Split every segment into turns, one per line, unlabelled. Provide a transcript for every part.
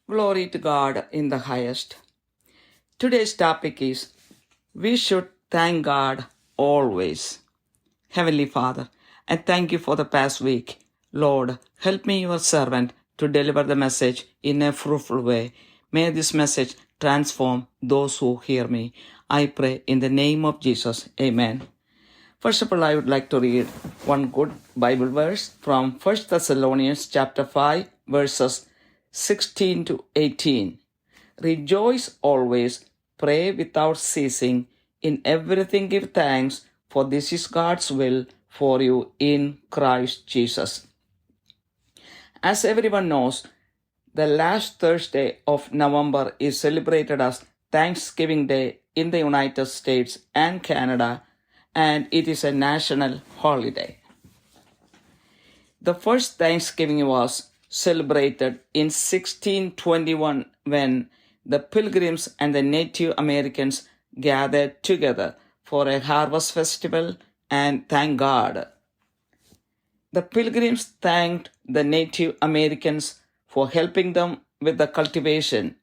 Glory to God in the highest. Today's topic is we should thank God always. Heavenly Father, I thank you for the past week. Lord, help me, your servant, to deliver the message in a fruitful way. May this message transform those who hear me. I pray in the name of Jesus. Amen. First of all, I would like to read one good Bible verse from 1 Thessalonians chapter 5, verses 16 to 18. Rejoice always, pray without ceasing, in everything give thanks, for this is God's will for you in Christ Jesus. As everyone knows, the last Thursday of November is celebrated as Thanksgiving Day in the United States and Canada, and it is a national holiday. The first Thanksgiving was celebrated in 1621 when the Pilgrims and the Native Americans gathered together for a harvest festival and thanked God. The Pilgrims thanked the Native Americans for helping them with the cultivation.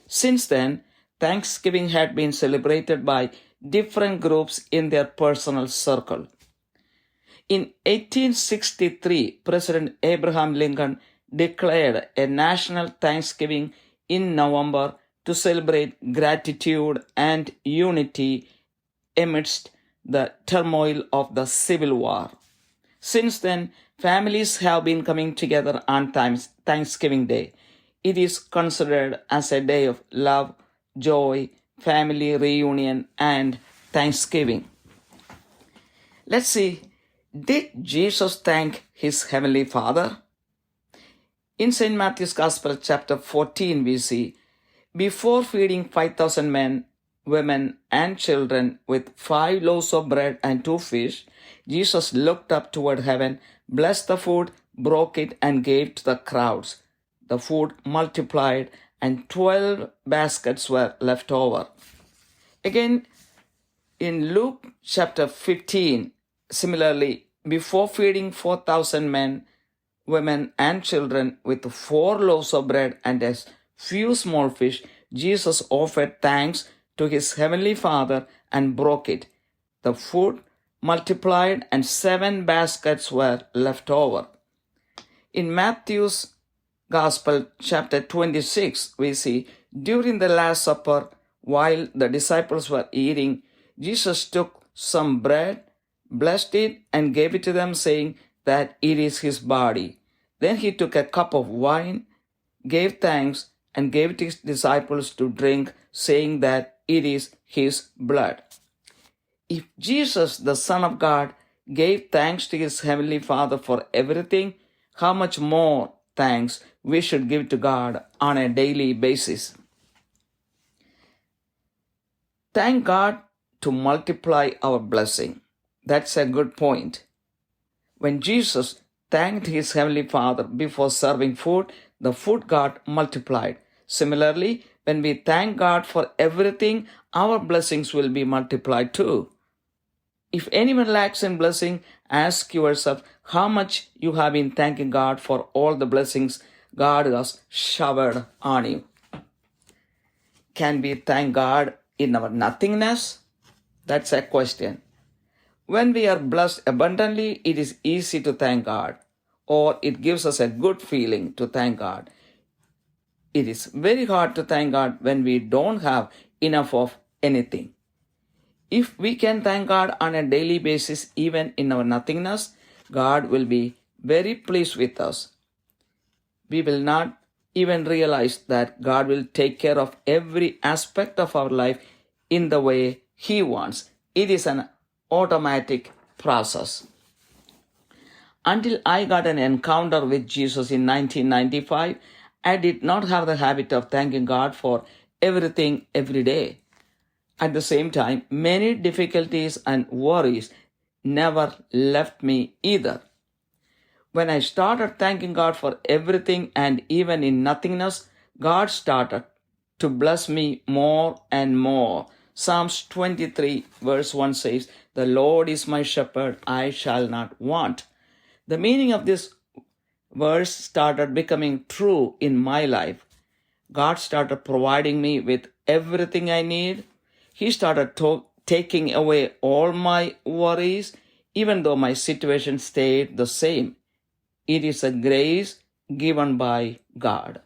Since then, Thanksgiving had been celebrated by different groups in their personal circle. In 1863, President Abraham Lincoln declared a national Thanksgiving in November to celebrate gratitude and unity amidst the turmoil of the Civil War. Since then, families have been coming together on Thanksgiving Day. It is considered as a day of love, joy, family reunion, and thanksgiving. Let's see, did Jesus thank his heavenly Father? In St. Matthew's Gospel, chapter 14, we see, before feeding 5,000 men, women, and children with 5 loaves of bread and 2 fish, Jesus looked up toward heaven, blessed the food, broke it, and gave to the crowds. The food multiplied, and 12 baskets were left over. Again, in Luke chapter 15, similarly, before feeding 4,000 men, women, and children with 4 loaves of bread and a few small fish, Jesus offered thanks to his heavenly Father and broke it. The food multiplied and 7 baskets were left over. In Matthew's Gospel, chapter 26, we see, during the Last Supper, while the disciples were eating, Jesus took some bread, blessed it, and gave it to them, saying that it is his body. Then he took a cup of wine, gave thanks, and gave it to his disciples to drink, saying that it is his blood. If Jesus, the Son of God, gave thanks to his heavenly Father for everything, how much more thanks we should give to God on a daily basis. Thank God to multiply our blessing. That's a good point. When Jesus thanked his heavenly Father before serving food, the food got multiplied. Similarly, when we thank God for everything, our blessings will be multiplied too. If anyone lacks in blessing, ask yourself how much you have been thanking God for all the blessings God has showered on you. Can we thank God in our nothingness? That's a question. When we are blessed abundantly, it is easy to thank God, or it gives us a good feeling to thank God. It is very hard to thank God when we don't have enough of anything. If we can thank God on a daily basis, even in our nothingness, God will be very pleased with us. We will not even realize that God will take care of every aspect of our life in the way He wants. It is an automatic process. Until I got an encounter with Jesus in 1995, I did not have the habit of thanking God for everything every day. At the same time, many difficulties and worries never left me either. When I started thanking God for everything and even in nothingness, God started to bless me more and more. Psalms 23 verse 1 says, "The Lord is my shepherd, I shall not want." The meaning of this verse started becoming true in my life. God started providing me with everything I need. He started taking away all my worries, even though my situation stayed the same. It is a grace given by God.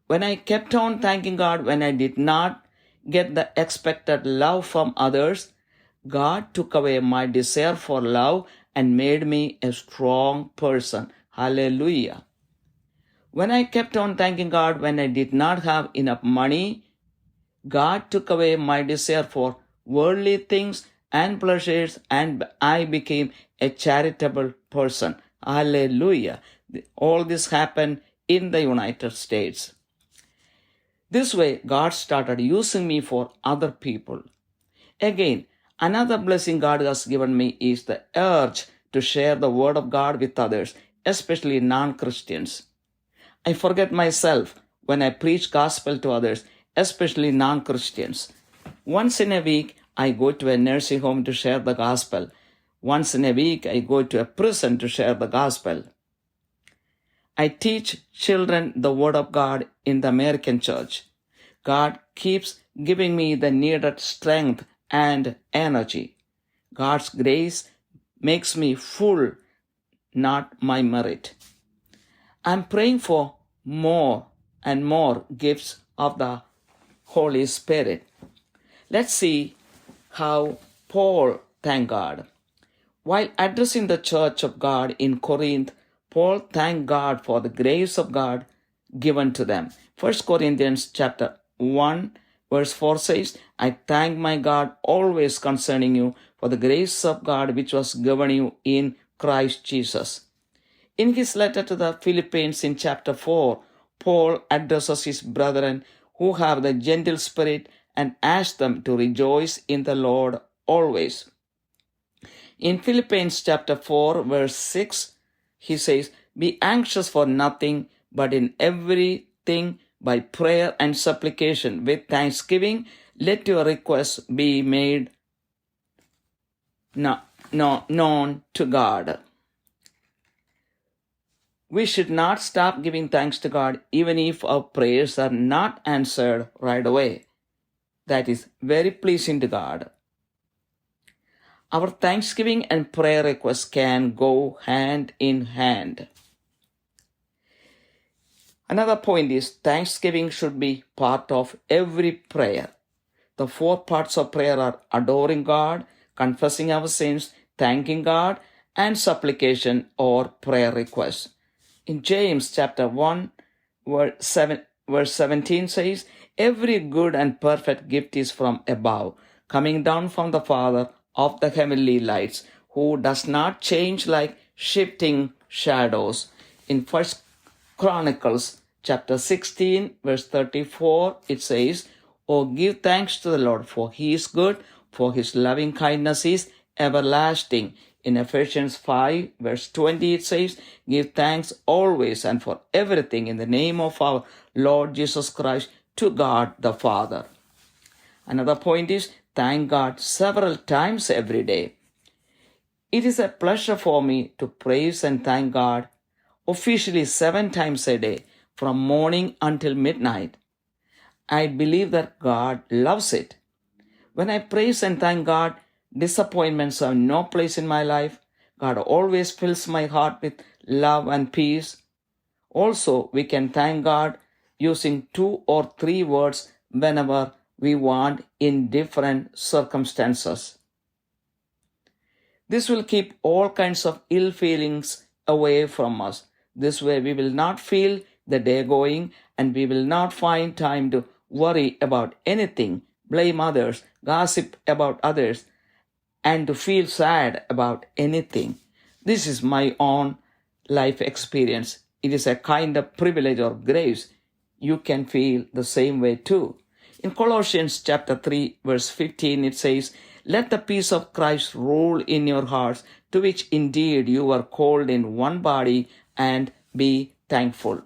When I kept on thanking God when I did not get the expected love from others, God took away my desire for love and made me a strong person. Hallelujah. When I kept on thanking God when I did not have enough money, God took away my desire for worldly things and pleasures, and I became a charitable person. Hallelujah. All this happened in the United States. This way, God started using me for other people. Again, another blessing God has given me is the urge to share the Word of God with others, especially non-Christians. I forget myself when I preach gospel to others, especially non-Christians. Once in a week, I go to a nursing home to share the gospel. Once in a week, I go to a prison to share the gospel. I teach children the Word of God in the American church. God keeps giving me the needed strength and energy. God's grace makes me full, not my merit. I'm praying for more and more gifts of the Holy Spirit. Let's see how Paul thanked God. While addressing the church of God in Corinth, Paul thanked God for the grace of God given to them. 1 Corinthians chapter 1 verse 4 says, I thank my God always concerning you for the grace of God which was given you in Christ Jesus. In his letter to the Philippians in chapter 4, Paul addresses his brethren who have the gentle spirit and asks them to rejoice in the Lord always. In Philippians chapter 4 verse 6, he says, be anxious for nothing, but in everything by prayer and supplication with thanksgiving, let your requests be made known to God. We should not stop giving thanks to God even if our prayers are not answered right away. That is very pleasing to God. Our thanksgiving and prayer requests can go hand in hand. Another point is thanksgiving should be part of every prayer. The 4 parts of prayer are adoring God, confessing our sins, thanking God, and supplication or prayer requests. In James chapter 1 verse 17 says, every good and perfect gift is from above, coming down from the Father of the heavenly lights, who does not change like shifting shadows. In 1 Chronicles chapter 16 verse 34, it says, oh, give thanks to the Lord, for he is good, for his loving kindness is everlasting. In Ephesians 5 verse 20, it says, give thanks always and for everything in the name of our Lord Jesus Christ to God the Father. Another point is thank God several times every day. It is a pleasure for me to praise and thank God officially 7 times a day from morning until midnight. I believe that God loves it. When I praise and thank God, disappointments have no place in my life. God always fills my heart with love and peace. Also, we can thank God using 2 or 3 words whenever we want in different circumstances. This will keep all kinds of ill feelings away from us. This way we will not feel the day going, and we will not find time to worry about anything, blame others, gossip about others, and to feel sad about anything. This is my own life experience. It is a kind of privilege or grace. You can feel the same way too. In Colossians chapter 3 verse 15, it says, let the peace of Christ rule in your hearts, to which indeed you were called in one body, and be thankful.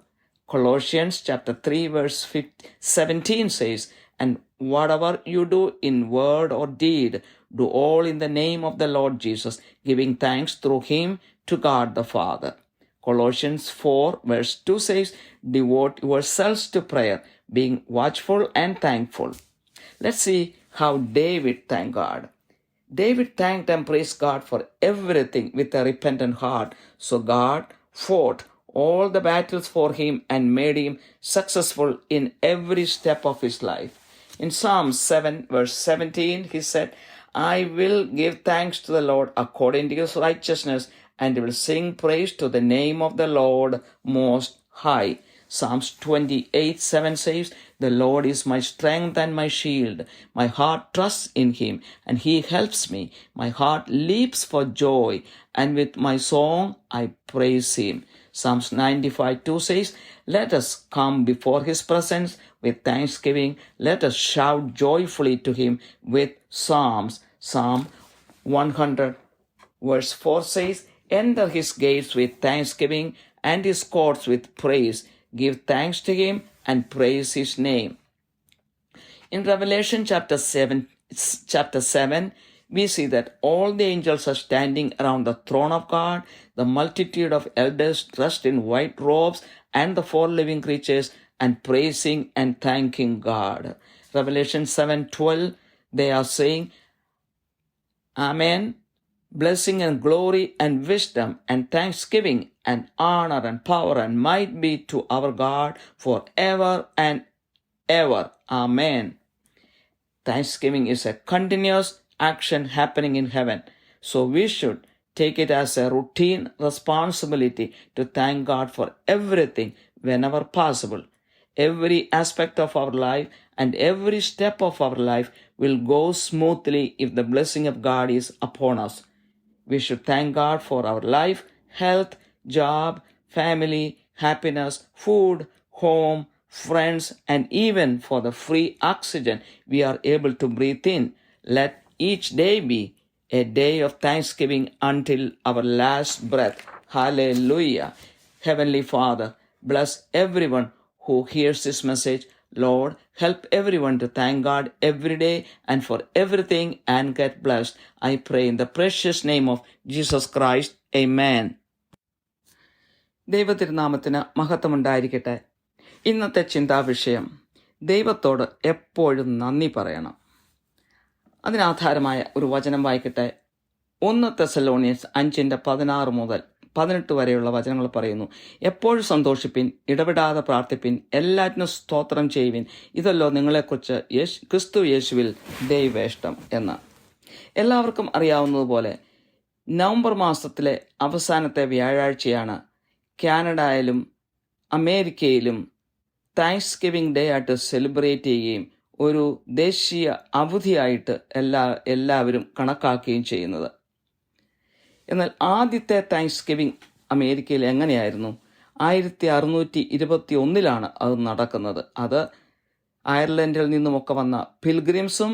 Colossians chapter 3 verse 17 says, and whatever you do in word or deed, do all in the name of the Lord Jesus, giving thanks through him to God the Father. Colossians 4 verse 2 says, devote yourselves to prayer, being watchful and thankful. Let's see how David thanked God. David thanked and praised God for everything with a repentant heart. So God fought all the battles for him and made him successful in every step of his life. In Psalm 7 verse 17, he said, I will give thanks to the Lord according to his righteousness, and will sing praise to the name of the Lord Most High. Psalms 28:7 says, the Lord is my strength and my shield. My heart trusts in him, and he helps me. My heart leaps for joy, and with my song I praise him. Psalms 95:2 says, let us come before his presence with thanksgiving. Let us shout joyfully to him with psalms. Psalm 100 verse 4 says, enter his gates with thanksgiving and his courts with praise. Give thanks to him and praise his name. In Revelation chapter 7, we see that all the angels are standing around the throne of God, the multitude of elders dressed in white robes, and the four living creatures, and praising and thanking God. Revelation 7:12, they are saying, Amen. Blessing and glory and wisdom and thanksgiving and honor and power and might be to our God forever and ever. Amen. Thanksgiving is a continuous action happening in heaven. So we should take it as a routine responsibility to thank God for everything whenever possible. Every aspect of our life and every step of our life will go smoothly if the blessing of God is upon us. We should thank God for our life, health, job, family, happiness, food, home, friends, and even for the free oxygen we are able to breathe in. Let each day be a day of thanksgiving until our last breath. Hallelujah. Heavenly Father, bless everyone who hears this message. Lord, help everyone to thank God every day and for everything and get blessed. I pray in the precious name of Jesus Christ. Amen. ദൈവതിരുനാമത്തിന് മഹത്വമുണ്ടായിരിക്കട്ടെ. ഇന്നത്തെ ചിന്താവിഷയം, ദൈവത്തോട് എപ്പോഴും നന്ദി പറയണം. അതിനാധാരമായ ഒരു വചനം വായിക്കട്ടെ. 1 തെസ്സലോനിയൻസ് 5:16 മുതൽ 18 വരെയുള്ള വചനങ്ങൾ പറയുന്നു. എപ്പോഴും സന്തോഷിപ്പിൻ, ഇടപെടാതെ പ്രാർത്ഥിപ്പിൻ, എല്ലാറ്റിനും സ്തോത്രം ചെയ്യുവിൻ. ഇതല്ലോ നിങ്ങളെക്കുറിച്ച് ക്രിസ്തു യേശുവിൽ ദൈവേഷ്ടം എന്ന്. എല്ലാവർക്കും അറിയാവുന്നതുപോലെ നവംബർ മാസത്തിലെ അവസാനത്തെ വ്യാഴാഴ്ചയാണ് കാനഡയിലും അമേരിക്കയിലും താങ്ക്സ് ഗിവിംഗ് ഡേ ആയിട്ട് സെലിബ്രേറ്റ് ചെയ്യുകയും ഒരു ദേശീയ അവധിയായിട്ട് എല്ലാവരും കണക്കാക്കുകയും ചെയ്യുന്നത്. എന്നാൽ ആദ്യത്തെ താങ്ക്സ് ഗിവിംഗ് അമേരിക്കയിൽ എങ്ങനെയായിരുന്നു? 1621 അത് നടക്കുന്നത്. അത് അയർലൻഡിൽ നിന്നുമൊക്കെ വന്ന പിൽഗ്രിംസും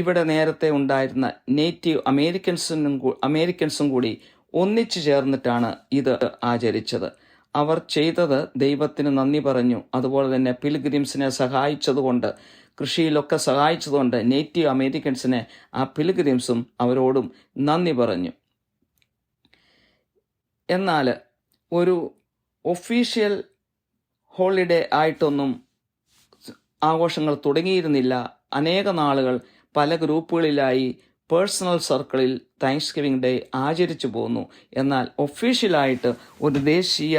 ഇവിടെ നേരത്തെ ഉണ്ടായിരുന്ന നേറ്റീവ് അമേരിക്കൻസും കൂടി ഒന്നിച്ചു ചേർന്നിട്ടാണ് ഇത് ആചരിച്ചത്. അവർ ചെയ്തത് ദൈവത്തിന് നന്ദി പറഞ്ഞു. അതുപോലെ തന്നെ പിൽഗ്രിംസിനെ സഹായിച്ചതുകൊണ്ട്, കൃഷിയിലൊക്കെ സഹായിച്ചതുകൊണ്ട് നേറ്റീവ് അമേരിക്കൻസിനെ ആ പിൽഗ്രിംസും അവരോടും നന്ദി പറഞ്ഞു. എന്നാൽ ഒരു ഒഫീഷ്യൽ ഹോളിഡേ ആയിട്ടൊന്നും ആഘോഷങ്ങൾ തുടങ്ങിയിരുന്നില്ല. അനേക നാളുകൾ പല ഗ്രൂപ്പുകളിലായി പേഴ്സണൽ സർക്കിളിൽ താങ്ക്സ് ഗിവിംഗ് ഡേ ആചരിച്ചു പോന്നു. എന്നാൽ ഒഫീഷ്യലായിട്ട് ഒരു ദേശീയ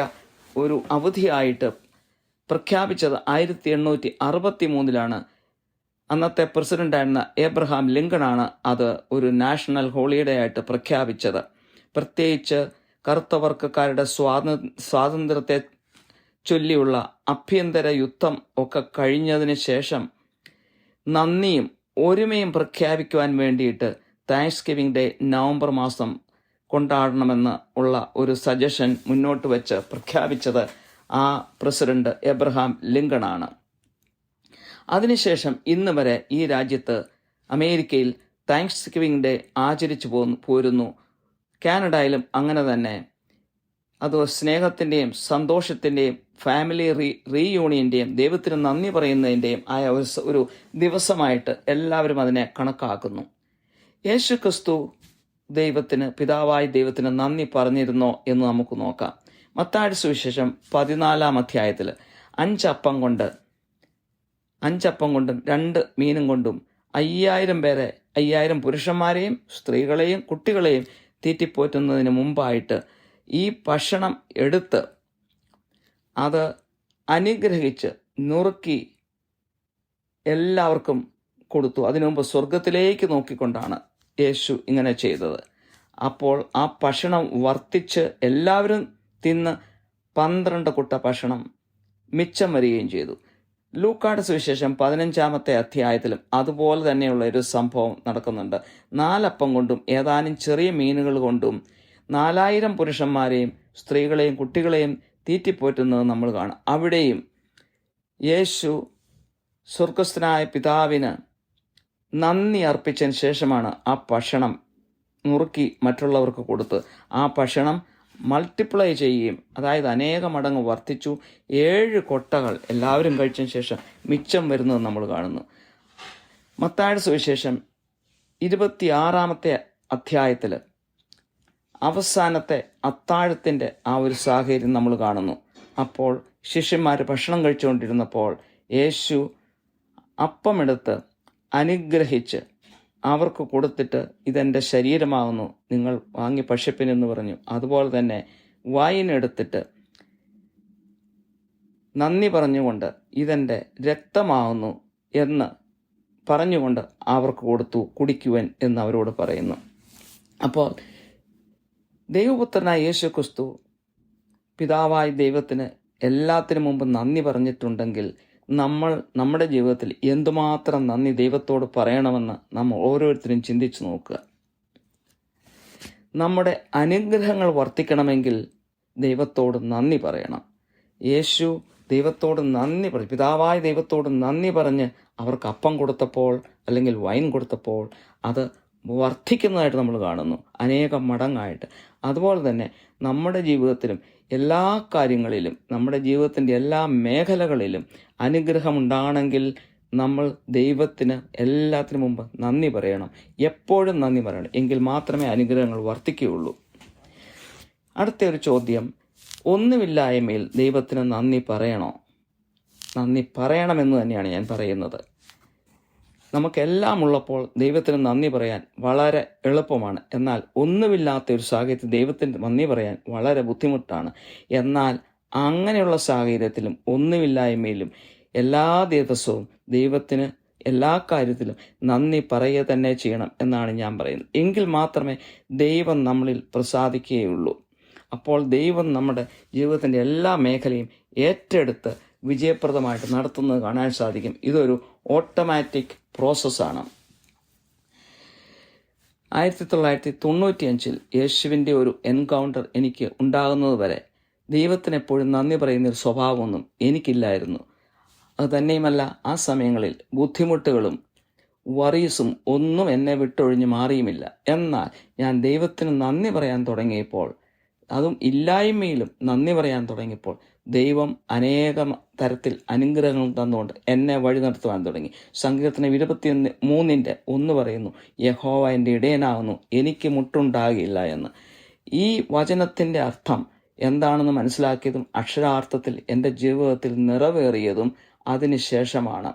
ഒരു അവധിയായിട്ട് പ്രഖ്യാപിച്ചത് 1863 അന്നത്തെ പ്രസിഡന്റായിരുന്ന ഏബ്രഹാം ലിങ്കണാണ് അത് ഒരു നാഷണൽ ഹോളിഡേ ആയിട്ട് പ്രഖ്യാപിച്ചത്. പ്രത്യേകിച്ച് കറുത്തവർഗക്കാരുടെ സ്വാതന്ത്ര്യത്തെ ചൊല്ലിയുള്ള ആഭ്യന്തര യുദ്ധം ഒക്കെ കഴിഞ്ഞതിന് ശേഷം നന്ദിയും ഒരുമയും പ്രഖ്യാപിക്കുവാൻ വേണ്ടിയിട്ട് താങ്ക്സ് ഗിവിംഗ് ഡേ നവംബർ മാസം കൊണ്ടാടണമെന്ന് ഉള്ള ഒരു സജഷൻ മുന്നോട്ട് വെച്ച് പ്രഖ്യാപിച്ചത് ആ പ്രസിഡന്റ് എബ്രഹാം ലിങ്കണാണ്. അതിനുശേഷം ഇന്ന് വരെ ഈ രാജ്യത്ത് അമേരിക്കയിൽ താങ്ക്സ് ഗിവിംഗ് ഡേ ആചരിച്ചു പോരുന്നു. കാനഡയിലും അങ്ങനെ തന്നെ. അത് സ്നേഹത്തിൻ്റെയും സന്തോഷത്തിൻ്റെയും ഫാമിലി റീയൂണിയൻ്റെയും ദൈവത്തിന് നന്ദി പറയുന്നതിൻ്റെയും ആയ ഒരു ദിവസമായിട്ട് എല്ലാവരും അതിനെ കണക്കാക്കുന്നു. യേശു ക്രിസ്തു പിതാവായ ദൈവത്തിന് നന്ദി പറഞ്ഞിരുന്നോ എന്ന് നമുക്ക് നോക്കാം. മത്തായിയുടെ സുവിശേഷം 14 അധ്യായത്തിൽ 5 അപ്പം കൊണ്ടും 2 മീനും കൊണ്ടും 5000 പുരുഷന്മാരെയും സ്ത്രീകളെയും കുട്ടികളെയും തീറ്റിപ്പോറ്റുന്നതിന് മുമ്പായിട്ട് ഈ ഭക്ഷണം എടുത്ത് അത് അനുഗ്രഹിച്ച് നുറുക്കി എല്ലാവർക്കും കൊടുത്തു. അതിനു മുമ്പ് സ്വർഗത്തിലേക്ക് നോക്കിക്കൊണ്ടാണ് യേശു ഇങ്ങനെ ചെയ്തത്. അപ്പോൾ ആ ഭക്ഷണം വർത്തിച്ച് എല്ലാവരും തിന്ന് 12 കുട്ട ഭക്ഷണം മിച്ചം വരികയും ചെയ്തു. ലൂക്കായുടെ സുവിശേഷം 15 അധ്യായത്തിലും അതുപോലെ തന്നെയുള്ള ഒരു സംഭവം നടക്കുന്നുണ്ട്. 4 അപ്പം കൊണ്ടും ഏതാനും ചെറിയ മീനുകൾ കൊണ്ടും 4000 പുരുഷന്മാരെയും സ്ത്രീകളെയും കുട്ടികളെയും തീറ്റിപ്പോറ്റുന്നത് നമ്മൾ കാണാം. അവിടെയും യേശു സ്വർഗസ്ഥനായ പിതാവിന് നന്ദി അർപ്പിച്ചതിന് ശേഷമാണ് ആ ഭക്ഷണം നുറുക്കി മറ്റുള്ളവർക്ക് കൊടുത്ത് ആ ഭക്ഷണം മൾട്ടിപ്ലൈ ചെയ്യുകയും, അതായത് അനേക മടങ്ങ് വർദ്ധിച്ചു. 7 കൊട്ടകൾ എല്ലാവരും കഴിച്ചതിന് ശേഷം മിച്ചം വരുന്നത് നമ്മൾ കാണുന്നു. മത്തായിയുടെ സുവിശേഷം 26 അധ്യായത്തിൽ അവസാനത്തെ അത്താഴത്തിൻ്റെ ആ ഒരു സാഹചര്യം നമ്മൾ കാണുന്നു. അപ്പോൾ ശിഷ്യന്മാർ ഭക്ഷണം കഴിച്ചുകൊണ്ടിരുന്നപ്പോൾ യേശു അപ്പമെടുത്ത് അനുഗ്രഹിച്ച് അവർക്ക് കൊടുത്തിട്ട് ഇതെൻ്റെ ശരീരമാകുന്നു, നിങ്ങൾ വാങ്ങി ഭക്ഷിപ്പിനെന്ന് പറഞ്ഞു. അതുപോലെ തന്നെ വൈനെടുത്തിട്ട് നന്ദി പറഞ്ഞുകൊണ്ട് ഇതെൻ്റെ രക്തമാകുന്നു എന്ന് പറഞ്ഞുകൊണ്ട് അവർക്ക് കൊടുത്തു, കുടിക്കുവൻ എന്ന് അവരോട് പറയുന്നു. അപ്പോൾ ദൈവപുത്രനായ യേശു ക്രിസ്തു പിതാവായ ദൈവത്തിന് എല്ലാത്തിനും മുമ്പ് നന്ദി പറഞ്ഞിട്ടുണ്ടെങ്കിൽ നമ്മുടെ ജീവിതത്തിൽ എന്തുമാത്രം നന്ദി ദൈവത്തോട് പറയണമെന്ന് നമ്മൾ ഓരോരുത്തരും ചിന്തിച്ചു നോക്കുക. നമ്മുടെ അനുഗ്രഹങ്ങൾ വർദ്ധിക്കണമെങ്കിൽ ദൈവത്തോട് നന്ദി പറയണം. യേശു ദൈവത്തോട് നന്ദി പറഞ്ഞു, പിതാവായ ദൈവത്തോട് നന്ദി പറഞ്ഞ് അവർക്ക് അപ്പം കൊടുത്തപ്പോൾ അല്ലെങ്കിൽ വൈൻ കൊടുത്തപ്പോൾ അത് വർദ്ധിക്കുന്നതായിട്ട് നമ്മൾ കാണുന്നു, അനേകം മടങ്ങായിട്ട്. അതുപോലെ തന്നെ നമ്മുടെ ജീവിതത്തിലും എല്ലാ കാര്യങ്ങളിലും നമ്മുടെ ജീവിതത്തിൻ്റെ എല്ലാ മേഖലകളിലും അനുഗ്രഹമുണ്ടാകണമെങ്കിൽ നമ്മൾ ദൈവത്തിന് എല്ലാത്തിനും മുമ്പ് നന്ദി പറയണം, എപ്പോഴും നന്ദി പറയണം. എങ്കിൽ മാത്രമേ അനുഗ്രഹങ്ങൾ വർദ്ധിക്കുകയുള്ളൂ. അടുത്ത ഒരു ചോദ്യം, ഒന്നുമില്ലായ്മയിൽ ദൈവത്തിന് നന്ദി പറയണോ? നന്ദി പറയണമെന്ന് തന്നെയാണ് ഞാൻ പറയുന്നത്. നമുക്കെല്ലാം ഉള്ളപ്പോൾ ദൈവത്തിന് നന്ദി പറയാൻ വളരെ എളുപ്പമാണ്. എന്നാൽ ഒന്നുമില്ലാത്ത ഒരു സാഹചര്യത്തിൽ ദൈവത്തിന് നന്ദി പറയാൻ വളരെ ബുദ്ധിമുട്ടാണ്. എന്നാൽ അങ്ങനെയുള്ള സാഹചര്യത്തിലും ഒന്നുമില്ലായ്മയിലും എല്ലാ ദിവസവും ദൈവത്തിന് എല്ലാ കാര്യത്തിലും നന്ദി പറയുക തന്നെ ചെയ്യണം എന്നാണ് ഞാൻ പറയുന്നത്. എങ്കിൽ മാത്രമേ ദൈവം നമ്മളിൽ പ്രസാദിക്കുകയുള്ളൂ. അപ്പോൾ ദൈവം നമ്മുടെ ജീവിതത്തിൻ്റെ എല്ലാ മേഖലയും ഏറ്റെടുത്ത് വിജയപ്രദമായിട്ട് നടത്തുന്നത് കാണാൻ സാധിക്കും. ഇതൊരു ഓട്ടോമാറ്റിക് പ്രോസസ്സാണ്. 1995 യേശുവിൻ്റെ ഒരു എൻകൗണ്ടർ എനിക്ക് ഉണ്ടാകുന്നത് വരെ ദൈവത്തിന് എപ്പോഴും നന്ദി പറയുന്നൊരു സ്വഭാവമൊന്നും എനിക്കില്ലായിരുന്നു. അത് തന്നെയുമല്ല, ആ സമയങ്ങളിൽ ബുദ്ധിമുട്ടുകളും വറീസും ഒന്നും എന്നെ വിട്ടൊഴിഞ്ഞ് മാറിയുമില്ല. എന്നാൽ ഞാൻ ദൈവത്തിന് നന്ദി പറയാൻ തുടങ്ങിയപ്പോൾ, അതും ഇല്ലായ്മയിലും നന്ദി പറയാൻ തുടങ്ങിയപ്പോൾ ദൈവം അനേകം തരത്തിൽ അനുഗ്രഹങ്ങൾ തന്നുകൊണ്ട് എന്നെ വഴി നടത്തുവാൻ തുടങ്ങി. സങ്കീർത്തനം 23:1 പറയുന്നു, യഹോവ എൻ്റെ ഇടയനാകുന്നു, എനിക്ക് മുട്ടുണ്ടാകില്ല എന്ന്. ഈ വചനത്തിൻ്റെ അർത്ഥം എന്താണെന്ന് മനസ്സിലാക്കിയതും അക്ഷരാർത്ഥത്തിൽ എൻ്റെ ജീവിതത്തിൽ നിറവേറിയതും അതിനുശേഷമാണ്.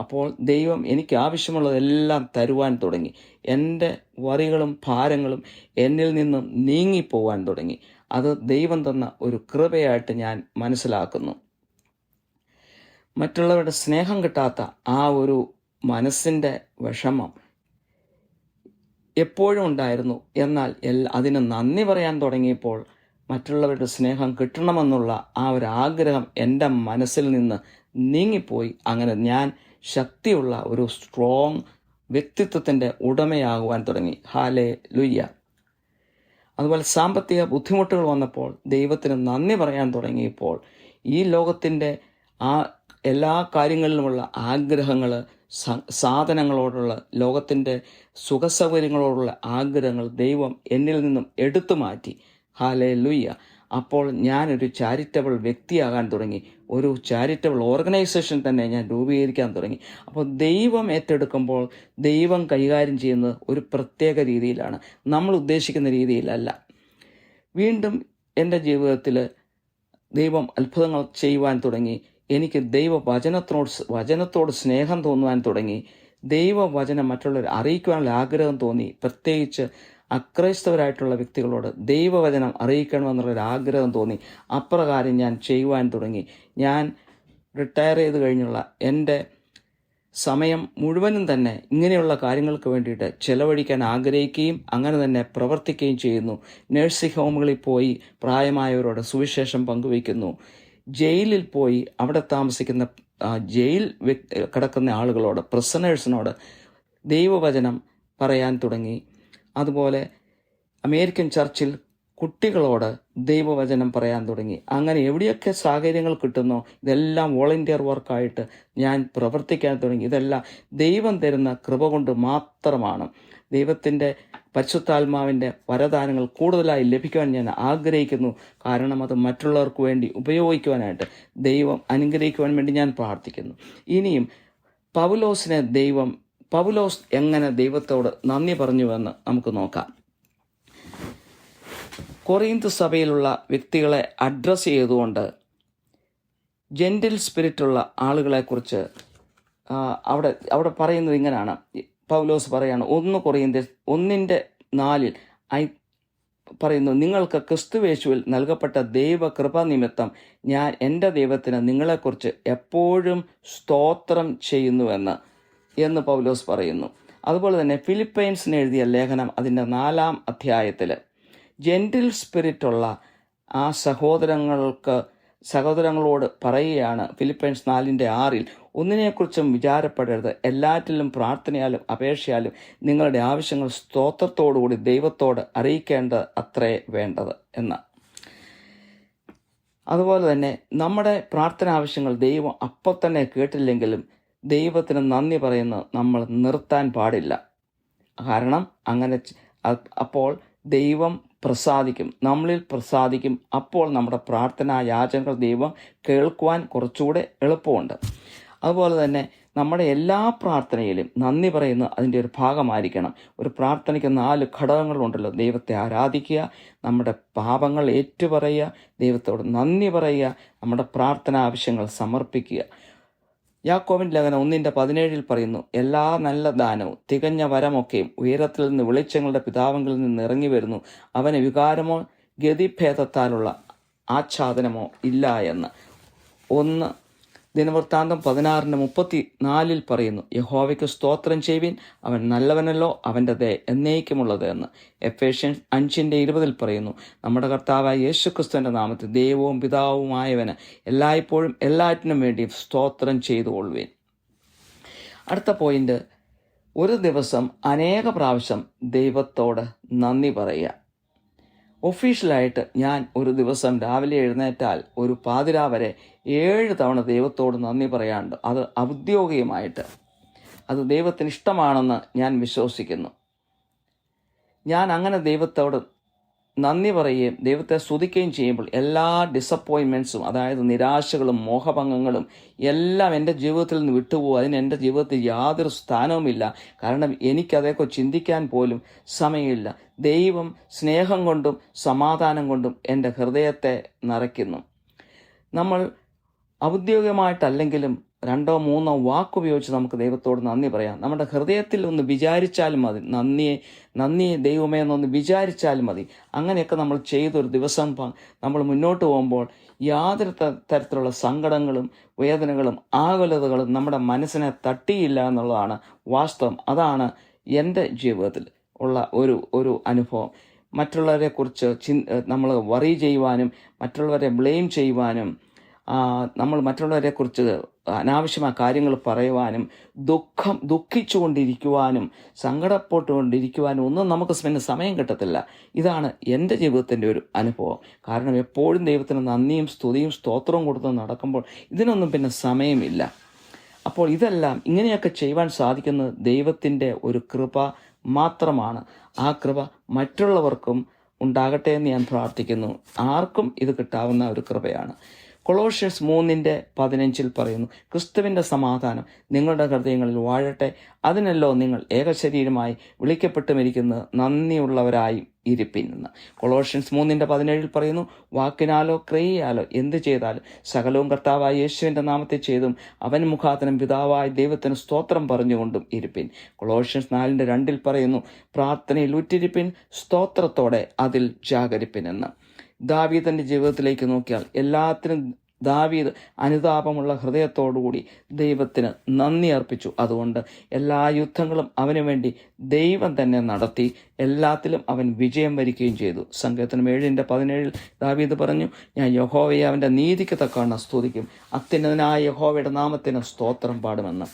അപ്പോൾ ദൈവം എനിക്ക് ആവശ്യമുള്ളതെല്ലാം തരുവാൻ തുടങ്ങി. എൻ്റെ വറികളും ഭാരങ്ങളും എന്നിൽ നിന്നും നീങ്ങിപ്പോവാൻ തുടങ്ങി. അത് ദൈവം തന്ന ഒരു കൃപയായിട്ട് ഞാൻ മനസ്സിലാക്കുന്നു. മറ്റുള്ളവരുടെ സ്നേഹം കിട്ടാത്ത ആ ഒരു മനസ്സിൻ്റെ വിഷമം എപ്പോഴും ഉണ്ടായിരുന്നു. എന്നാൽ അതിന് നന്ദി പറയാൻ തുടങ്ങിയപ്പോൾ മറ്റുള്ളവരുടെ സ്നേഹം കിട്ടണമെന്നുള്ള ആ ഒരു ആഗ്രഹം എൻ്റെ മനസ്സിൽ നിന്ന് നീങ്ങിപ്പോയി. അങ്ങനെ ഞാൻ ശക്തിയുള്ള ഒരു സ്ട്രോങ് വ്യക്തിത്വത്തിൻ്റെ ഉടമയാകുവാൻ തുടങ്ങി. ഹല്ലേലൂയ. അതുപോലെ സാമ്പത്തിക ബുദ്ധിമുട്ടുകൾ വന്നപ്പോൾ ദൈവത്തിന് നന്ദി പറയാൻ തുടങ്ങിയപ്പോൾ ഈ ലോകത്തിൻ്റെ ആ എല്ലാ കാര്യങ്ങളിലുമുള്ള ആഗ്രഹങ്ങൾ, സാധനങ്ങളോടുള്ള, ലോകത്തിൻ്റെ സുഖസൗകര്യങ്ങളോടുള്ള ആഗ്രഹങ്ങൾ ദൈവം എന്നിൽ നിന്നും എടുത്തു മാറ്റി. ഹല്ലേലൂയ. അപ്പോൾ ഞാനൊരു ചാരിറ്റബിൾ വ്യക്തിയാകാൻ തുടങ്ങി. ഒരു ചാരിറ്റബിൾ ഓർഗനൈസേഷൻ തന്നെ ഞാൻ രൂപീകരിക്കാൻ തുടങ്ങി. അപ്പോൾ ദൈവം ഏറ്റെടുക്കുമ്പോൾ ദൈവം കൈകാര്യം ചെയ്യുന്നത് ഒരു പ്രത്യേക രീതിയിലാണ്, നമ്മൾ ഉദ്ദേശിക്കുന്ന രീതിയിലല്ല. വീണ്ടും എൻ്റെ ജീവിതത്തിൽ ദൈവം അത്ഭുതങ്ങൾ ചെയ്യുവാൻ തുടങ്ങി. എനിക്ക് വചനത്തോട് സ്നേഹം തോന്നുവാൻ തുടങ്ങി. ദൈവവചനം മറ്റുള്ളവരെ അറിയിക്കുവാനുള്ള ആഗ്രഹം തോന്നി. പ്രത്യേകിച്ച് അക്രൈസ്തവരായിട്ടുള്ള വ്യക്തികളോട് ദൈവവചനം അറിയിക്കണമെന്നുള്ളൊരു ആഗ്രഹം തോന്നി. അപ്രകാരം ഞാൻ ചെയ്യുവാൻ തുടങ്ങി. ഞാൻ റിട്ടയർ ചെയ്ത് കഴിഞ്ഞുള്ള എൻ്റെ സമയം മുഴുവനും തന്നെ ഇങ്ങനെയുള്ള കാര്യങ്ങൾക്ക് വേണ്ടിയിട്ട് ചെലവഴിക്കാൻ ആഗ്രഹിക്കുകയും അങ്ങനെ തന്നെ പ്രവർത്തിക്കുകയും ചെയ്യുന്നു. നഴ്സിംഗ് ഹോമുകളിൽ പോയി പ്രായമായവരോട് സുവിശേഷം പങ്കുവയ്ക്കുന്നു. ജയിലിൽ പോയി അവിടെ താമസിക്കുന്ന ജയിൽ കിടക്കുന്ന ആളുകളോട്, പ്രിസണേഴ്സിനോട് ദൈവവചനം പറയാൻ തുടങ്ങി. അതുപോലെ അമേരിക്കൻ ചർച്ചിൽ കുട്ടികളോട് ദൈവവചനം പറയാൻ തുടങ്ങി. അങ്ങനെ എവിടെയൊക്കെ സാഹചര്യങ്ങൾ കിട്ടുന്നോ ഇതെല്ലാം വോളണ്ടിയർ വർക്കായിട്ട് ഞാൻ പ്രവർത്തിക്കാൻ തുടങ്ങി. ഇതെല്ലാം ദൈവം തരുന്ന കൃപ കൊണ്ട് മാത്രമാണ്. ദൈവത്തിൻ്റെ പരിശുദ്ധാത്മാവിൻ്റെ വരദാനങ്ങൾ കൂടുതലായി ലഭിക്കുവാൻ ഞാൻ ആഗ്രഹിക്കുന്നു. കാരണം അത് മറ്റുള്ളവർക്ക് വേണ്ടി ഉപയോഗിക്കുവാനായിട്ട് ദൈവം അനുഗ്രഹിക്കുവാൻ വേണ്ടി ഞാൻ പ്രാർത്ഥിക്കുന്നു. ഇനിയും പൗലോസ് എങ്ങനെ ദൈവത്തോട് നന്ദി പറഞ്ഞുവെന്ന് നമുക്ക് നോക്കാം. കൊറിന്ത് സഭയിലുള്ള വ്യക്തികളെ അഡ്രസ്സ് ചെയ്തുകൊണ്ട് ജെന്റിൽ സ്പിരിറ്റുള്ള ആളുകളെക്കുറിച്ച് അവിടെ പറയുന്നത് ഇങ്ങനെയാണ്. പൗലോസ് പറയാണ്, 1 കൊറിന്ത്യർ 1:4 പറയുന്നു, നിങ്ങൾക്ക് ക്രിസ്തുയേശുവിൽ നൽകപ്പെട്ട ദൈവകൃപ നിമിത്തം ഞാൻ എൻ്റെ ദൈവത്തിന് നിങ്ങളെക്കുറിച്ച് എപ്പോഴും സ്തോത്രം ചെയ്യുന്നുവെന്ന് പൗലോസ് പറയുന്നു. അതുപോലെ തന്നെ ഫിലിപ്പൈൻസിന് എഴുതിയ ലേഖനം അതിൻ്റെ 4-ാം അധ്യായത്തിൽ ജെന്റിൽ സ്പിരിറ്റുള്ള ആ സഹോദരങ്ങളോട് പറയുകയാണ്. ഫിലിപ്പൈൻസ് 4:6 ഒന്നിനെക്കുറിച്ചും വിചാരപ്പെടരുത്, എല്ലാറ്റിലും പ്രാർത്ഥനയാലും അപേക്ഷയാലും നിങ്ങളുടെ ആവശ്യങ്ങൾ സ്തോത്രത്തോടുകൂടി ദൈവത്തോട് അറിയിക്കേണ്ടത് അത്രേ വേണ്ടത് എന്ന്. അതുപോലെ തന്നെ നമ്മുടെ പ്രാർത്ഥന ആവശ്യങ്ങൾ ദൈവം അപ്പോൾ തന്നെ കേട്ടില്ലെങ്കിലും ദൈവത്തിന് നന്ദി പറയുന്നത് നമ്മൾ നിർത്താൻ പാടില്ല. കാരണം അപ്പോൾ ദൈവം നമ്മളിൽ പ്രസാദിക്കും. അപ്പോൾ നമ്മുടെ പ്രാർത്ഥനാ യാചനകൾ ദൈവം കേൾക്കുവാൻ കുറച്ചുകൂടെ എളുപ്പമുണ്ട്. അതുപോലെ തന്നെ നമ്മുടെ എല്ലാ പ്രാർത്ഥനയിലും നന്ദി പറയുന്നത് അതിൻ്റെ ഒരു ഭാഗമായിരിക്കണം. ഒരു പ്രാർത്ഥനയ്ക്ക് 4 ഘടകങ്ങളുണ്ടല്ലോ. ദൈവത്തെ ആരാധിക്കുക, നമ്മുടെ പാപങ്ങൾ ഏറ്റുപറയുക, ദൈവത്തോട് നന്ദി പറയുക, നമ്മുടെ പ്രാർത്ഥനാ ആവശ്യങ്ങൾ സമർപ്പിക്കുക. യാക്കോബിൻ്റെ ലേഖനം 1:17 പറയുന്നു, എല്ലാ നല്ല ദാനവും തികഞ്ഞ വരമൊക്കെയും ഉയരത്തിൽ നിന്ന് വെളിച്ചങ്ങളുടെ പിതാവങ്ങളിൽ നിന്ന് ഇറങ്ങി വരുന്നു, അവന് വികാരമോ ഗതിഭേദത്താലുള്ള ആച്ഛാദനമോ ഇല്ല എന്ന്. 1 ദിനവൃത്താന്തം 16:34 പറയുന്നു, യഹോവയ്ക്ക് സ്തോത്രം ചെയ്യുവിൻ, അവൻ നല്ലവനല്ലോ, അവൻ്റെ ദയ എന്നേക്കുമുള്ളത് എന്ന്. എഫേഷ്യൻസ് 5:20 പറയുന്നു, നമ്മുടെ കർത്താവായ യേശുക്രിസ്തുവിൻ്റെ നാമത്തിൽ ദൈവവും പിതാവുമായവന് എല്ലായ്പ്പോഴും എല്ലാറ്റിനും വേണ്ടി സ്തോത്രം ചെയ്തുകൊള്ളുവിൻ. അടുത്ത പോയിന്റ്, ഒരു ദിവസം അനേക പ്രാവശ്യം ദൈവത്തോട് നന്ദി പറയുക. ഒഫീഷ്യലായിട്ട് ഞാൻ ഒരു ദിവസം രാവിലെ എഴുന്നേറ്റാൽ ഒരു പാതിരാ വരെ 7 തവണ ദൈവത്തോട് നന്ദി പറയാണ്ട്. അത് ഔദ്യോഗികമായിട്ട് അത് ദൈവത്തിന് ഇഷ്ടമാണെന്ന് ഞാൻ വിശ്വസിക്കുന്നു. ഞാൻ അങ്ങനെ ദൈവത്തോട് നന്ദി പറയുകയും ദൈവത്തെ സ്തുതിക്കുകയും ചെയ്യുമ്പോൾ എല്ലാ ഡിസപ്പോയിൻമെൻറ്റ്സും, അതായത് നിരാശകളും മോഹഭംഗങ്ങളും എല്ലാം എൻ്റെ ജീവിതത്തിൽ നിന്ന് വിട്ടുപോകും. അതിന് എൻ്റെ ജീവിതത്തിൽ യാതൊരു സ്ഥാനവുമില്ല. കാരണം എനിക്കതേക്കുറിച്ച് ചിന്തിക്കാൻ പോലും സമയമില്ല. ദൈവം സ്നേഹം കൊണ്ടും സമാധാനം കൊണ്ടും എൻ്റെ ഹൃദയത്തെ നിറയ്ക്കുന്നു. നമ്മൾ ഔദ്യോഗികമായിട്ടല്ലെങ്കിലും 2-3 വാക്കുപയോഗിച്ച് നമുക്ക് ദൈവത്തോട് നന്ദി പറയാം. നമ്മുടെ ഹൃദയത്തിൽ ഒന്ന് വിചാരിച്ചാലും മതി, നന്ദിയെ ദൈവമേ എന്നൊന്ന് വിചാരിച്ചാലും മതി. അങ്ങനെയൊക്കെ നമ്മൾ ചെയ്തൊരു ദിവസം നമ്മൾ മുന്നോട്ട് പോകുമ്പോൾ യാതൊരു തരത്തിലുള്ള സങ്കടങ്ങളും വേദനകളും ആകുലതകളും നമ്മുടെ മനസ്സിനെ തട്ടിയില്ല എന്നുള്ളതാണ് വാസ്തവം. അതാണ് എൻ്റെ ജീവിതത്തിൽ ഉള്ള ഒരു അനുഭവം. മറ്റുള്ളവരെക്കുറിച്ച് നമ്മൾ വറി ചെയ്യുവാനും മറ്റുള്ളവരെ ബ്ലെയിം ചെയ്യുവാനും നമ്മൾ മറ്റുള്ളവരെക്കുറിച്ച് അനാവശ്യമായ കാര്യങ്ങൾ പറയുവാനും ദുഃഖിച്ചുകൊണ്ടിരിക്കുവാനും സങ്കടപ്പെട്ടുകൊണ്ടിരിക്കുവാനും ഒന്നും നമുക്ക് സമയം കിട്ടത്തില്ല. ഇതാണ് എൻ്റെ ജീവിതത്തിൻ്റെ ഒരു അനുഭവം. കാരണം എപ്പോഴും ദൈവത്തിന് നന്ദിയും സ്തുതിയും സ്തോത്രവും കൊടുത്ത് നടക്കുമ്പോൾ ഇതിനൊന്നും പിന്നെ സമയമില്ല. അപ്പോൾ ഇതെല്ലാം ഇങ്ങനെയൊക്കെ ചെയ്യുവാൻ സാധിക്കുന്നത് ദൈവത്തിൻ്റെ ഒരു കൃപ മാത്രമാണ്. ആ കൃപ മറ്റുള്ളവർക്കും ഉണ്ടാകട്ടെ എന്ന് ഞാൻ പ്രാർത്ഥിക്കുന്നു. ആർക്കും ഇത് കിട്ടാവുന്ന ഒരു കൃപയാണ്. കൊളോഷ്യൻസ് 3:15 പറയുന്നു, ക്രിസ്തുവിൻ്റെ സമാധാനം നിങ്ങളുടെ ഹൃദയങ്ങളിൽ വാഴട്ടെ, അതിനല്ലോ നിങ്ങൾ ഏകശരീരമായി വിളിക്കപ്പെട്ടുമിരിക്കുന്നത്, നന്ദിയുള്ളവരായി ഇരിപ്പിനെന്ന്. കൊളോഷ്യൻസ് 3:17 പറയുന്നു, വാക്കിനാലോ ക്രിയയാലോ എന്ത് ചെയ്താലും സകലവും കർത്താവായ യേശുവിൻ്റെ നാമത്തിൽ ചെയ്തും അവൻ മുഖാന്തരം പിതാവായ ദൈവത്തിന് സ്തോത്രം പറഞ്ഞുകൊണ്ടും ഇരിപ്പിൻ. കൊളോഷ്യൻസ് 4:2 പറയുന്നു, പ്രാർത്ഥനയിൽ ഉറ്റിരിപ്പിൻ, സ്തോത്രത്തോടെ അതിൽ ജാഗരിപ്പിനെന്ന്. ദാവീദിന്റെ ജീവിതത്തിലേക്ക് നോക്കിയാൽ എല്ലാത്തിനും ദാവീദ് അനുതാപമുള്ള ഹൃദയത്തോടുകൂടി ദൈവത്തിന് നന്ദി അർപ്പിച്ചു. അതുകൊണ്ട് എല്ലാ യുദ്ധങ്ങളും അവന് വേണ്ടി ദൈവം തന്നെ നടത്തി എല്ലാത്തിലും അവൻ വിജയം വരിക്കുകയും ചെയ്തു. സങ്കീർത്തനം 7:17 ദാവീദ് പറഞ്ഞു, ഞാൻ യഹോവയെ അവൻ്റെ നീതിക്ക് തക്കവണ്ണം സ്തുതിക്കും, അത്യുന്നതനായ യഹോവയുടെ നാമത്തിന് സ്തോത്രം പാടുമെന്ന്.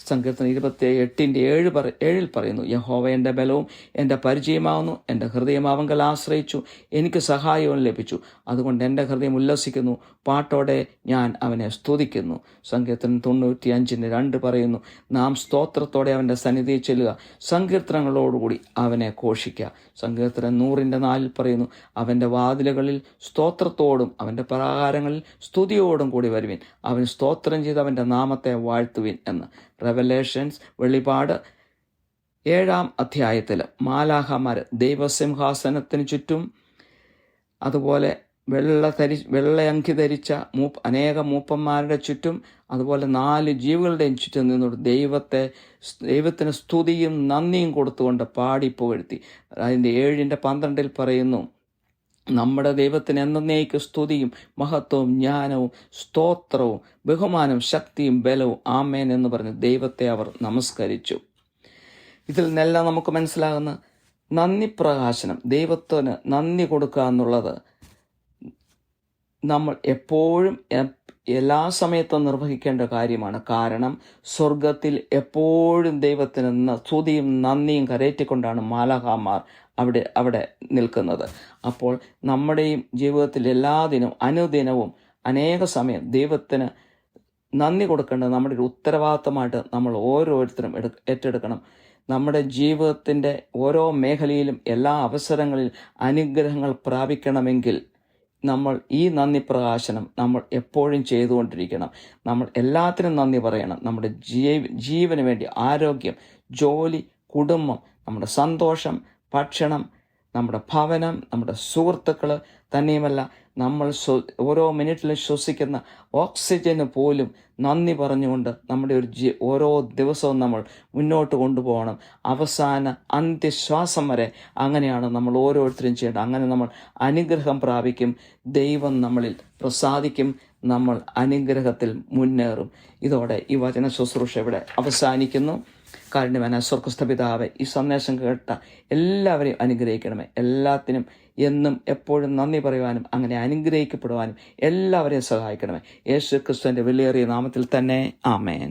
സങ്കീർത്തനം 28:7 പറയുന്നു, യഹോവ എൻ്റെ ബലവും എൻ്റെ പരിചയമാവുന്നു, എൻ്റെ ഹൃദയം അവങ്കൽ ആശ്രയിച്ചു, എനിക്ക് സഹായവും ലഭിച്ചു, അതുകൊണ്ട് എൻ്റെ ഹൃദയം ഉല്ലസിക്കുന്നു, പാട്ടോടെ ഞാൻ അവനെ സ്തുതിക്കുന്നു. സങ്കീർത്തനം 95:2 പറയുന്നു, നാം സ്തോത്രത്തോടെ അവൻ്റെ സന്നിധിയിൽ ചെല്ലുക, സങ്കീർത്തനങ്ങളോടുകൂടി അവനെ ഘോഷിക്കുക. സങ്കീർത്തനം 100:4 പറയുന്നു, അവൻ്റെ വാതിലുകളിൽ സ്തോത്രത്തോടും അവൻ്റെ പ്രാകാരങ്ങളിൽ സ്തുതിയോടും കൂടി വരുവിൻ, അവൻ സ്തോത്രം ചെയ്ത് അവൻ്റെ നാമത്തെ വാഴ്ത്തുവിൻ എന്ന്. റെവലേഷൻസ് വെളിപാട് 7-ാം അധ്യായത്തിൽ മാലാഖമാർ ദൈവസിംഹാസനത്തിന് ചുറ്റും, അതുപോലെ വെള്ളയങ്കി ധരിച്ച അനേകം മൂപ്പന്മാരുടെ ചുറ്റും, അതുപോലെ 4 ജീവികളുടെയും ചുറ്റും നിന്നോട് ദൈവത്തിന് സ്തുതിയും നന്ദിയും കൊടുത്തുകൊണ്ട് പാടി പുകഴ്ത്തി. അതിൻ്റെ 7:12 പറയുന്നു, നമ്മുടെ ദൈവത്തിന് എന്നേക്ക് സ്തുതിയും മഹത്വവും ജ്ഞാനവും സ്തോത്രവും ബഹുമാനവും ശക്തിയും ബലവും ആമേൻ എന്ന് പറഞ്ഞ് ദൈവത്തെ അവർ നമസ്കരിച്ചു. ഇതിൽ നിന്നെല്ലാം നമുക്ക് മനസ്സിലാകുന്ന നന്ദി പ്രകാശനം, ദൈവത്തിന് നന്ദി കൊടുക്കുക എന്നുള്ളത് നമ്മൾ എപ്പോഴും എല്ലാ സമയത്തും നിർവഹിക്കേണ്ട കാര്യമാണ്. കാരണം സ്വർഗത്തിൽ എപ്പോഴും ദൈവത്തിന് സ്തുതിയും നന്ദിയും കരേറ്റിക്കൊണ്ടാണ് മാലാഖമാർ അവിടെ നിൽക്കുന്നത്. അപ്പോൾ നമ്മുടെയും ജീവിതത്തിൽ എല്ലാ ദിനവും അനുദിനവും അനേക സമയം ദൈവത്തിന് നന്ദി കൊടുക്കേണ്ടത് നമ്മുടെ ഒരു ഉത്തരവാദിത്തമായിട്ട് നമ്മൾ ഓരോരുത്തരും ഏറ്റെടുക്കണം. നമ്മുടെ ജീവിതത്തിൻ്റെ ഓരോ മേഖലയിലും എല്ലാ അവസരങ്ങളിലും അനുഗ്രഹങ്ങൾ പ്രാപിക്കണമെങ്കിൽ നമ്മൾ ഈ നന്ദി പ്രകാശനം നമ്മൾ എപ്പോഴും ചെയ്തുകൊണ്ടിരിക്കണം. നമ്മൾ എല്ലാത്തിനും നന്ദി പറയണം. നമ്മുടെ ജീവന് വേണ്ടി ആരോഗ്യം, ജോലി, കുടുംബം, നമ്മുടെ സന്തോഷം, ഭക്ഷണം, നമ്മുടെ ഭവനം, നമ്മുടെ സുഹൃത്തുക്കൾ, തന്നെയുമല്ല നമ്മൾ ഓരോ മിനിറ്റിലും ശ്വസിക്കുന്ന ഓക്സിജന് പോലും നന്ദി പറഞ്ഞുകൊണ്ട് നമ്മുടെ ഓരോ ദിവസവും നമ്മൾ മുന്നോട്ട് കൊണ്ടുപോകണം. അവസാന അന്ത്യശ്വാസം വരെ അങ്ങനെയാണ് നമ്മൾ ഓരോരുത്തരും ചെയ്യേണ്ടത്. അങ്ങനെ നമ്മൾ അനുഗ്രഹം പ്രാപിക്കും, ദൈവം നമ്മളിൽ പ്രസാദിക്കും, നമ്മൾ അനുഗ്രഹത്തിൽ മുന്നേറും. ഇതോടെ ഈ വചന ശുശ്രൂഷ ഇവിടെ അവസാനിക്കുന്നു. കാരുണ്യവാനായ സ്വർഗ്ഗസ്ഥ പിതാവേ, ഈ സന്ദേശം കേട്ട എല്ലാവരെയും അനുഗ്രഹിക്കണമേ. എല്ലാത്തിനും എന്നും എപ്പോഴും നന്ദി പറയുവാനും അങ്ങനെ അനുഗ്രഹിക്കപ്പെടുവാനും എല്ലാവരെയും സഹായിക്കണമേ. യേശു ക്രിസ്തുവിൻ്റെ വിലയേറിയ നാമത്തിൽ തന്നെ, ആമേൻ.